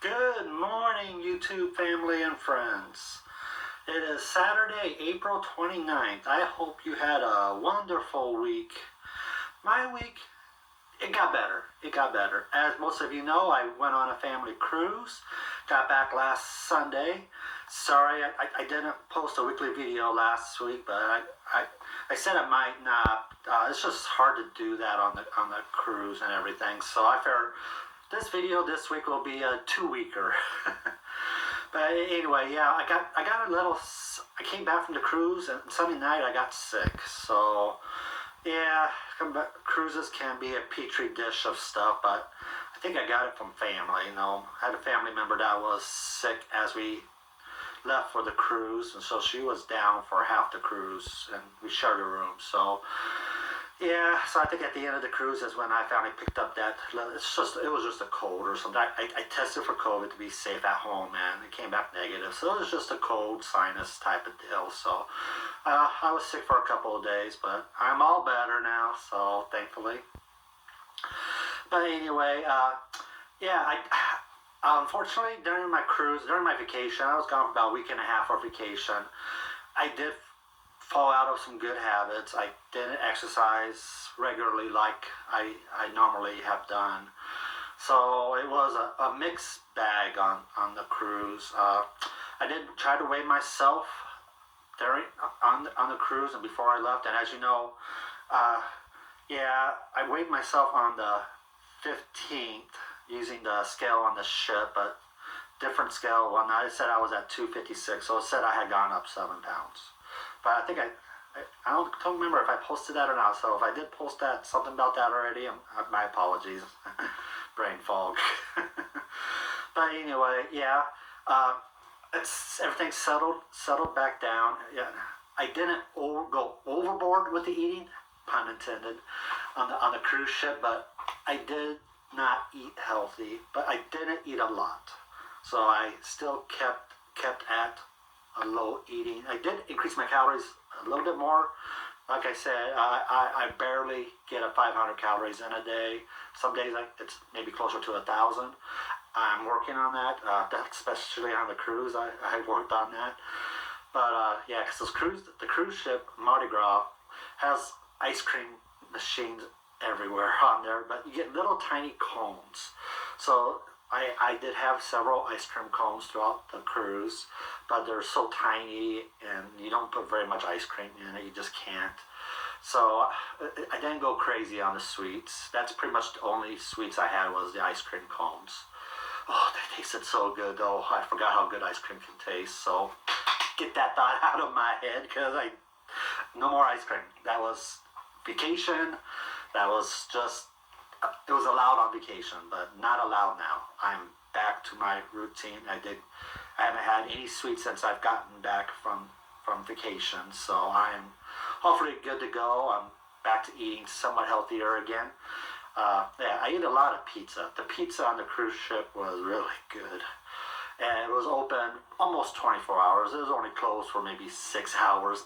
Good morning, YouTube family and friends. It is Saturday, April 29th. I hope you had a wonderful week. My week, it got better. It got better. As most of you know, I went on a family cruise. Got back last Sunday. Sorry, I didn't post a weekly video last week, but I said I might not. It's just hard to do that on the cruise and everything. So I figured this video this week will be a 2-weeker. But anyway, yeah, I got a little. I came back from the cruise and Sunday night I got sick. So yeah, cruises can be a petri dish of stuff, but I think I got it from family. I had a family member that was sick as we left for the cruise, and so she was down for half the cruise, and we shared a room. So yeah, so I think at the end of the cruise is when I finally picked up that. It was just a cold or something. I tested for COVID to be safe at home, and it came back negative. So it was just a cold sinus type of deal. So I was sick for a couple of days, but I'm all better now. So thankfully. But anyway, yeah, unfortunately during my cruise, during my vacation, I was gone for about a week and a half for vacation. I did fall out of some good habits. I didn't exercise regularly like I normally have done. So it was a mixed bag on the cruise. I did try to weigh myself during on the cruise and before I left. And as you know, yeah, I weighed myself on the 15th using the scale on the ship, but different scale. One night it said I was at 256, so it said I had gone up 7 pounds. But I think I don't remember if I posted that or not. So if I did post that, something about that already, my apologies. Brain fog. But anyway, yeah, it's everything settled back down. Yeah, I didn't go overboard with the eating, pun intended, on the cruise ship. But I did not eat healthy. But I didn't eat a lot, so I still kept at a low eating. I did increase my calories a little bit more. Like I said, I barely get a 500 calories in a day. Some days it's maybe closer to 1,000. I'm working on that. Especially on the cruise, I worked on that. But yeah, because the cruise ship Mardi Gras has ice cream machines everywhere on there, but you get little tiny cones. So I did have several ice cream cones throughout the cruise, but they're so tiny and you don't put very much ice cream in it. You just can't. So I didn't go crazy on the sweets. That's pretty much the only sweets I had was the ice cream cones. Oh, they tasted so good though. I forgot how good ice cream can taste. So get that thought out of my head because no more ice cream. That was vacation. That was just. It was allowed on vacation, but not allowed now. I'm back to my routine. I haven't had any sweets since I've gotten back from vacation, so I'm hopefully good to go. I'm back to eating somewhat healthier again. Yeah, I ate a lot of pizza. The pizza on the cruise ship was really good, and it was open almost 24 hours. It was only closed for maybe 6 hours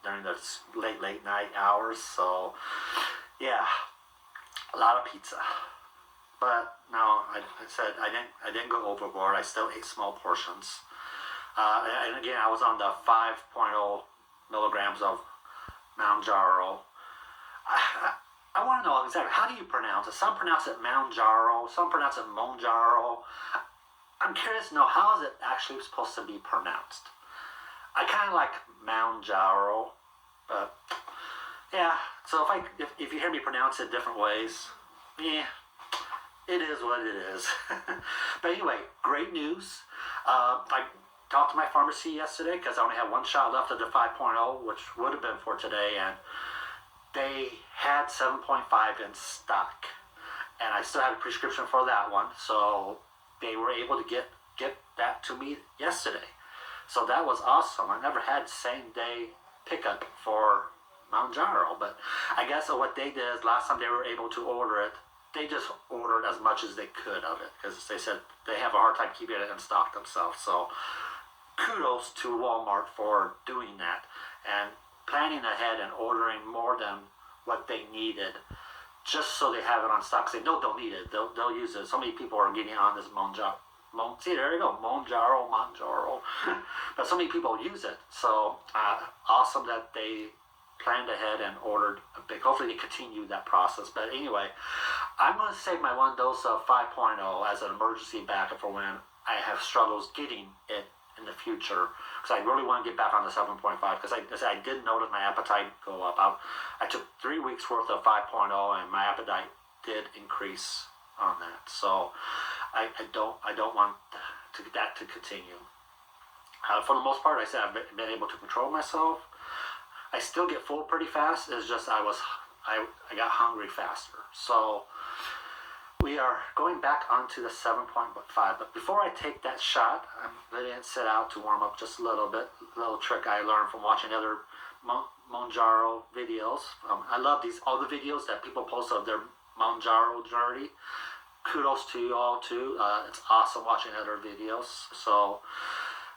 during the late night hours. So, yeah. A lot of pizza, but no, I said I didn't go overboard. I still ate small portions, and again I was on the 5.0 milligrams of Mounjaro. I want to know exactly how do you pronounce it. Some pronounce it Mounjaro, some pronounce it Mounjaro. I'm curious to know how is it actually supposed to be pronounced. I kind of like Mounjaro, but. Yeah, so if you hear me pronounce it different ways, yeah, it is what it is. But anyway, great news. I talked to my pharmacy yesterday because I only had one shot left of the 5.0, which would have been for today, and they had 7.5 in stock. And I still had a prescription for that one, so they were able to get that to me yesterday. So that was awesome. I never had same day pickup for Mounjaro, but I guess what they did is last time they were able to order it, they just ordered as much as they could of it because they said they have a hard time keeping it in stock themselves. So kudos to Walmart for doing that and planning ahead and ordering more than what they needed just so they have it on stock. They know they'll need it. They'll use it. So many people are getting on this See, there you go, Mounjaro. But so many people use it, so awesome that they planned ahead and ordered a big. Hopefully they continue that process. But anyway, I'm going to save my one dose of 5.0 as an emergency backup for when I have struggles getting it in the future, because I really want to get back on the 7.5, because I did notice my appetite go up. I took 3 weeks worth of 5.0 and my appetite did increase on that. So I don't want that to continue. For the most part, I said I've been able to control myself. I still get full pretty fast. It's just I got hungry faster. So we are going back onto the 7.5. But before I take that shot, I'm letting it sit out to warm up just a little bit. A little trick I learned from watching other Mounjaro videos. I love all the videos that people post of their Mounjaro journey. Kudos to you all too. It's awesome watching other videos. So,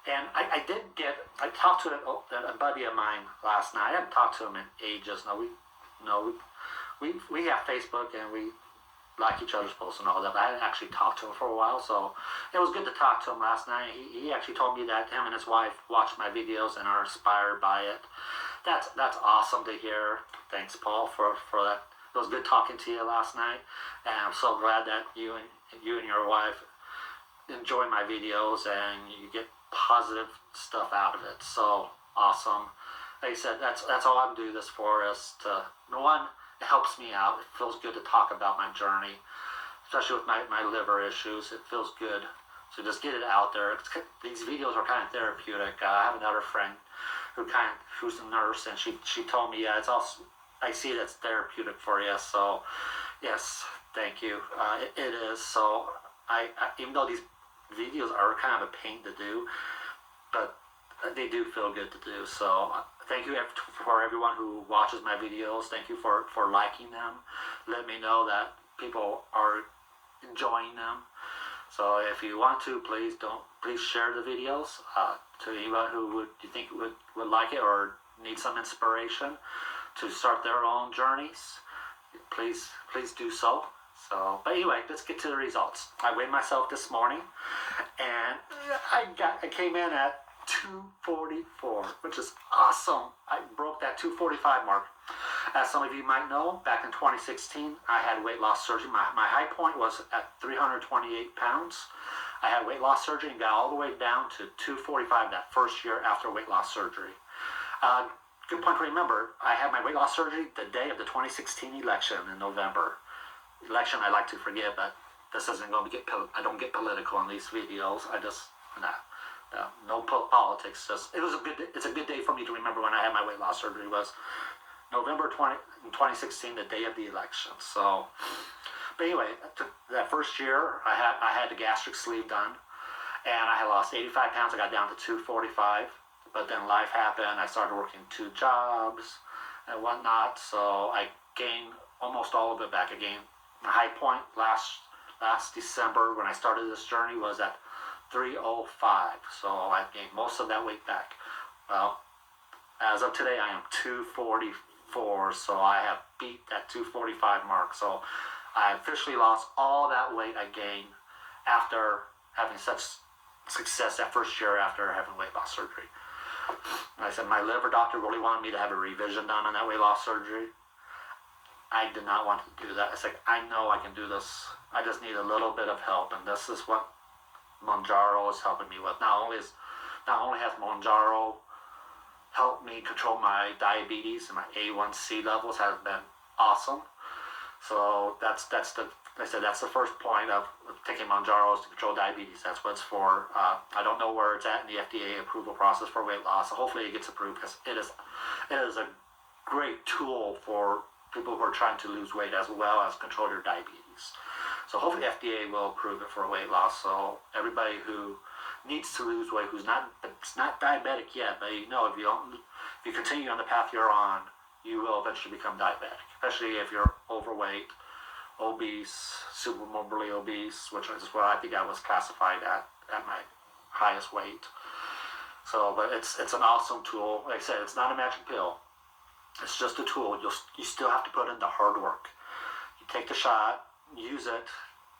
and I talked to a buddy of mine last night. I haven't talked to him in ages. We have Facebook and we like each other's posts and all that, but I hadn't actually talked to him for a while, so it was good to talk to him last night. He actually told me that him and his wife watch my videos and are inspired by it. That's awesome to hear. Thanks, Paul, for that. It was good talking to you last night, and I'm so glad that you and your wife enjoy my videos and you get positive stuff out of it. So awesome. Like I said, that's all I do this for, is to, one, it helps me out. It feels good to talk about my journey, especially with my liver issues. It feels good to just get it out there. These videos are kind of therapeutic. I have another friend who's a nurse, and she told me, yeah, it's also, I see it as therapeutic for you. So yes, thank you. It is. So I even though these videos are kind of a pain to do, but they do feel good to do. So thank you for everyone who watches my videos. Thank you for liking them. Let me know that people are enjoying them. So if you want to, please share the videos to anyone who you think would like it or need some inspiration to start their own journeys. Please do so. So, but anyway, let's get to the results. I weighed myself this morning, and I came in at 244, which is awesome. I broke that 245 mark. As some of you might know, back in 2016, I had weight loss surgery. My high point was at 328 pounds. I had weight loss surgery and got all the way down to 245 that first year after weight loss surgery. Good point to remember, I had my weight loss surgery the day of the 2016 election in November. Election I like to forget, but this isn't going to I don't get political in these videos. No politics. It's a good day for me to remember when I had my weight loss surgery. It was November 2016, the day of the election. So, but anyway, that first year, I had the gastric sleeve done, and I had lost 85 pounds. I got down to 245, but then life happened. I started working 2 jobs and whatnot, so I gained almost all of it back again. My high point last December when I started this journey was at 305, so I gained most of that weight back. Well, as of today, I am 244, so I have beat that 245 mark. So I officially lost all that weight I gained after having such success that first year after having weight loss surgery. And I said my liver doctor really wanted me to have a revision done on that weight loss surgery. I did not want to do that. I said, I know I can do this. I just need a little bit of help, and this is what Mounjaro is helping me with. Not only has Mounjaro helped me control my diabetes, and my A1C levels have been awesome. So that's the first point of taking Mounjaro is to control diabetes. That's what it's for. I don't know where it's at in the FDA approval process for weight loss. So hopefully it gets approved, because it is a great tool for people who are trying to lose weight as well as control their diabetes. So hopefully FDA will approve it for weight loss. So everybody who needs to lose weight, it's not diabetic yet, but if you continue on the path you're on, you will eventually become diabetic, especially if you're overweight, obese, super morbidly obese, which is what I think I was classified at my highest weight. So, but it's an awesome tool. Like I said, it's not a magic pill. It's just a tool. You still have to put in the hard work. You take the shot, use it,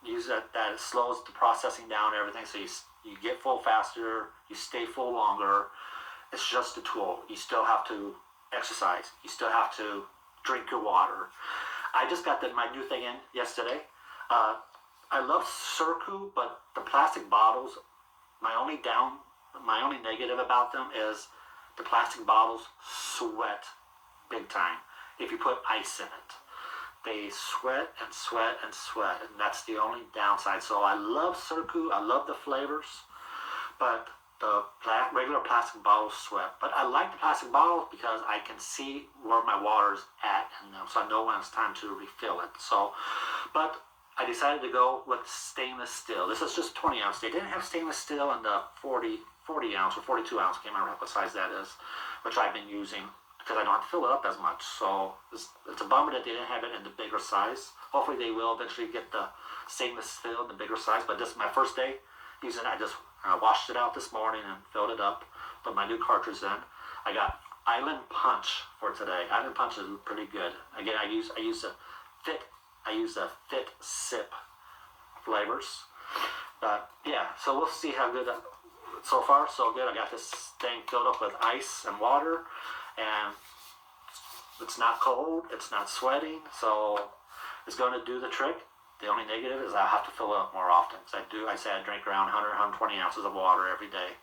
use that it slows the processing down and everything, so you get full faster, you stay full longer. It's just a tool. You still have to exercise. You still have to drink your water. I just got my new thing in yesterday. I love Circu, but the plastic bottles, my only negative about them is the plastic bottles sweat big time if you put ice in it. They sweat and sweat and sweat, and that's the only downside. So I love Circu, I love the flavors, but the regular plastic bottles sweat. But I like the plastic bottles because I can see where my water's at in them, so I know when it's time to refill it. So, but I decided to go with stainless steel. This is just 20 ounce. They didn't have stainless steel in the 40 ounce or 42 ounce. I can't remember what size that is, which I've been using because I don't have to fill it up as much. So it's a bummer that they didn't have it in the bigger size. Hopefully they will eventually get the stainless steel in the bigger size. But this is my first day using it. I just washed it out this morning and filled it up. Put my new cartridge in. I got Island Punch for today. Island Punch is pretty good. Again, I use the Fit Sip flavors. But yeah, so we'll see how good. So far, so good. I got this thing filled up with ice and water, and it's not cold, it's not sweating, so it's going to do the trick. The only negative is I have to fill it up more often. So I say I drink around 100, 120 ounces of water every day,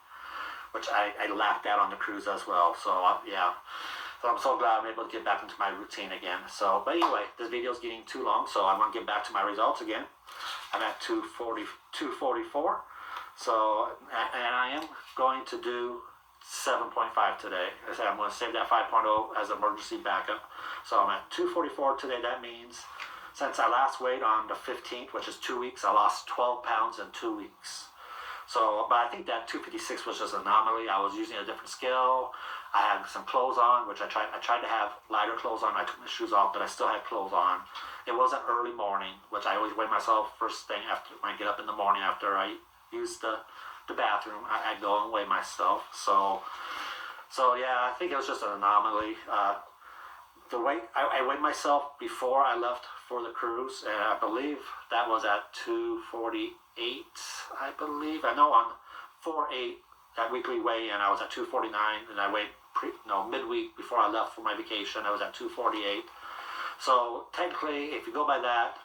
which I lacked that on the cruise as well. So yeah. So I'm so glad I'm able to get back into my routine again. So, but anyway, this video is getting too long, so I'm going to get back to my results again. I'm at 244. So, and I am going to do 7.5 today. I said I'm going to save that 5.0 as emergency backup. So I'm at 244 today. That means since I last weighed on the 15th, which is 2 weeks, I lost 12 pounds in 2 weeks. So, but I think that 256 was just an anomaly. I was using a different scale. I had some clothes on, which I tried to have lighter clothes on. I took my shoes off, but I still had clothes on. It wasn't early morning, which I always weigh myself first thing after when I get up in the morning after I use the bathroom. I go and weigh myself. So yeah, I think it was just an anomaly. The weight I weighed myself before I left for the cruise, and I believe that was at 248. I believe I know on 4/8 that weekly weigh-in I was at 249, and I weighed midweek before I left for my vacation I was at 248. So technically, if you go by that,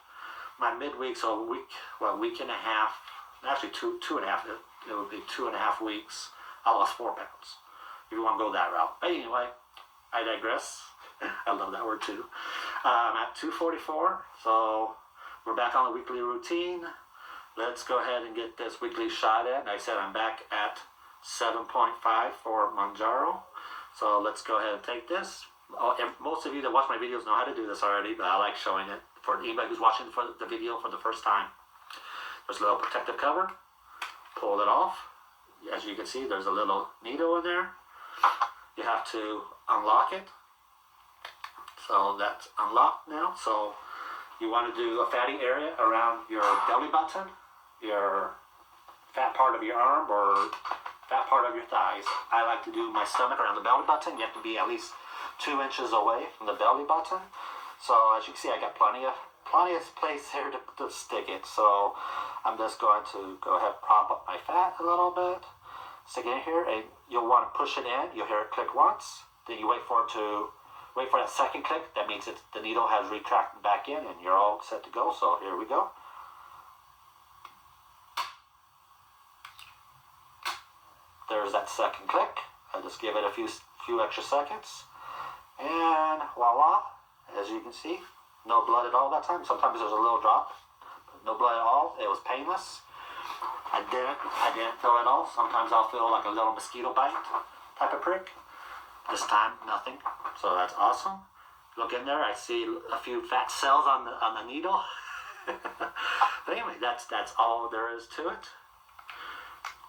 my midweek, so week and a half, actually two and a half. It would be 2.5 weeks. I lost 4 pounds. If you want to go that route. But anyway, I digress. I love that word too. I'm at 244. So we're back on the weekly routine. Let's go ahead and get this weekly shot in. I said I'm back at 7.5 for Mounjaro. So let's go ahead and take this. Most of you that watch my videos know how to do this already, but I like showing it for anybody who's watching the video for the first time. There's a little protective cover. Pull it off. As you can see, there's a little needle in there. You have to unlock it. So that's unlocked now. So you want to do a fatty area around your belly button, your fat part of your arm, or fat part of your thighs. I like to do my stomach around the belly button. You have to be at least 2 inches away from the belly button. So as you can see, I got plenty of place here to stick it. So I'm just going to go ahead and prop up my fat a little bit, stick it in here, and you'll want to push it in. You'll hear it click once, then you wait for that second click. That means the needle has retracted back in, and you're all set to go. So here we go. There's that second click. I just give it a few extra seconds, and voila! As you can see, no blood at all that time. Sometimes there's a little drop, but no blood at all. It was painless. I didn't feel it all. Sometimes I'll feel like a little mosquito bite type of prick. This time, nothing. So that's awesome. Look in there. I see a few fat cells on the needle. But anyway, that's all there is to it.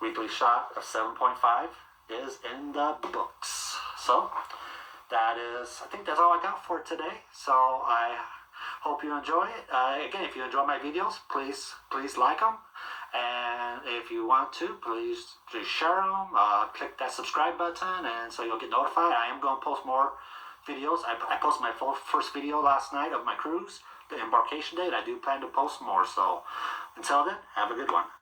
Weekly shot of 7.5 is in the books. So that is, I think that's all I got for today. So I hope you enjoy it. Again, if you enjoy my videos, please like them. And if you want to, please share them. Click that subscribe button, and so you'll get notified. I am going to post more videos. I posted my first video last night of my cruise, the embarkation date. I do plan to post more. So until then, have a good one.